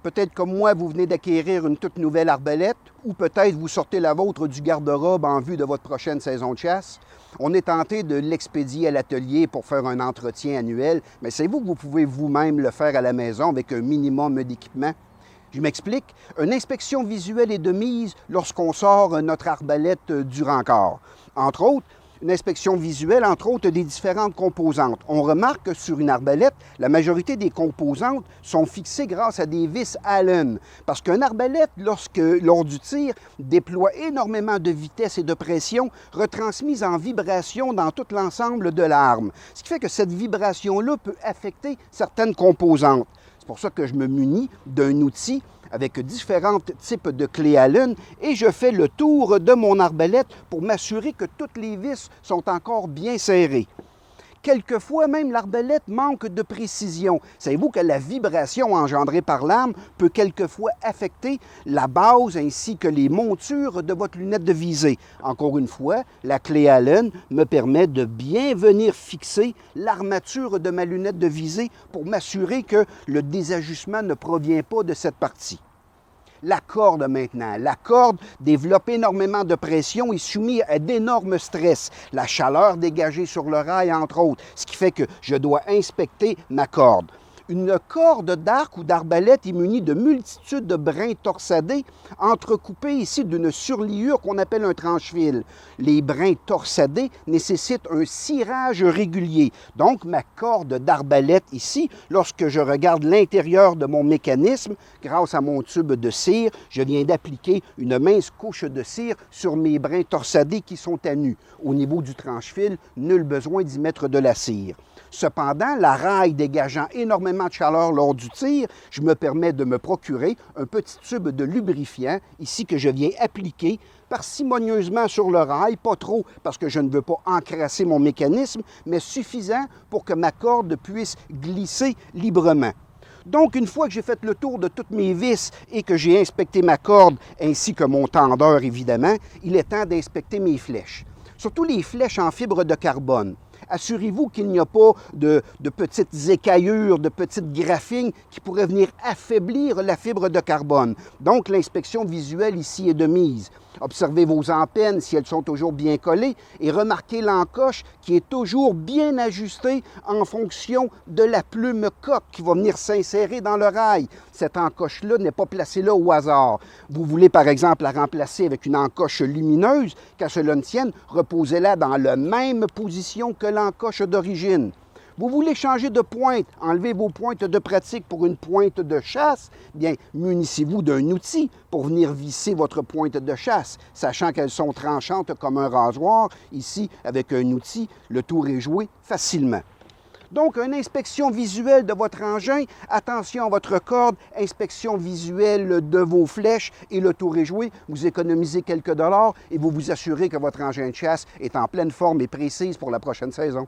Peut-être comme moi, vous venez d'acquérir une toute nouvelle arbalète, ou peut-être vous sortez la vôtre du garde-robe en vue de votre prochaine saison de chasse. On est tenté de l'expédier à l'atelier pour faire un entretien annuel, mais savez-vous que vous pouvez vous-même le faire à la maison avec un minimum d'équipement? Je m'explique. Une inspection visuelle est de mise lorsqu'on sort notre arbalète du rancor. Entre autres, une inspection visuelle, entre autres, des différentes composantes. On remarque que sur une arbalète, la majorité des composantes sont fixées grâce à des vis Allen. Parce qu'une arbalète, lors du tir, déploie énormément de vitesse et de pression retransmises en vibration dans tout l'ensemble de l'arme. Ce qui fait que cette vibration-là peut affecter certaines composantes. C'est pour ça que je me munis d'un outil avec différents types de clés Allen et je fais le tour de mon arbalète pour m'assurer que toutes les vis sont encore bien serrées. Quelquefois, même l'arbalète manque de précision. Savez-vous que la vibration engendrée par l'arme peut quelquefois affecter la base ainsi que les montures de votre lunette de visée? Encore une fois, la clé Allen me permet de bien venir fixer l'armature de ma lunette de visée pour m'assurer que le désajustement ne provient pas de cette partie. La corde maintenant. La corde développe énormément de pression et soumise à d'énormes stress. La chaleur dégagée sur le rail, entre autres, ce qui fait que je dois inspecter ma corde. Une corde d'arc ou d'arbalète est munie de multitudes de brins torsadés, entrecoupés ici d'une surliure qu'on appelle un tranche-fil. Les brins torsadés nécessitent un cirage régulier. Donc, ma corde d'arbalète ici, lorsque je regarde l'intérieur de mon mécanisme, grâce à mon tube de cire, je viens d'appliquer une mince couche de cire sur mes brins torsadés qui sont à nu. Au niveau du tranche-fil, nul besoin d'y mettre de la cire. Cependant, la raille dégageant énormément de chaleur lors du tir, je me permets de me procurer un petit tube de lubrifiant, ici que je viens appliquer parcimonieusement sur le rail, pas trop parce que je ne veux pas encrasser mon mécanisme, mais suffisant pour que ma corde puisse glisser librement. Donc, une fois que j'ai fait le tour de toutes mes vis et que j'ai inspecté ma corde ainsi que mon tendeur, évidemment, il est temps d'inspecter mes flèches. Surtout les flèches en fibre de carbone. Assurez-vous qu'il n'y a pas de petites écaillures, de petites graphines qui pourraient venir affaiblir la fibre de carbone. Donc, l'inspection visuelle ici est de mise. Observez vos empennes si elles sont toujours bien collées et remarquez l'encoche qui est toujours bien ajustée en fonction de la plume coque qui va venir s'insérer dans le rail. Cette encoche-là n'est pas placée là au hasard. Vous voulez par exemple la remplacer avec une encoche lumineuse, qu'à cela ne tienne, reposez-la dans la même position que l'encoche d'origine. Vous voulez changer de pointe, enlever vos pointes de pratique pour une pointe de chasse, bien, munissez-vous d'un outil pour venir visser votre pointe de chasse, sachant qu'elles sont tranchantes comme un rasoir. Ici, avec un outil, le tour est joué facilement. Donc, une inspection visuelle de votre engin, attention à votre corde, inspection visuelle de vos flèches et le tour est joué. Vous économisez quelques dollars et vous vous assurez que votre engin de chasse est en pleine forme et précise pour la prochaine saison.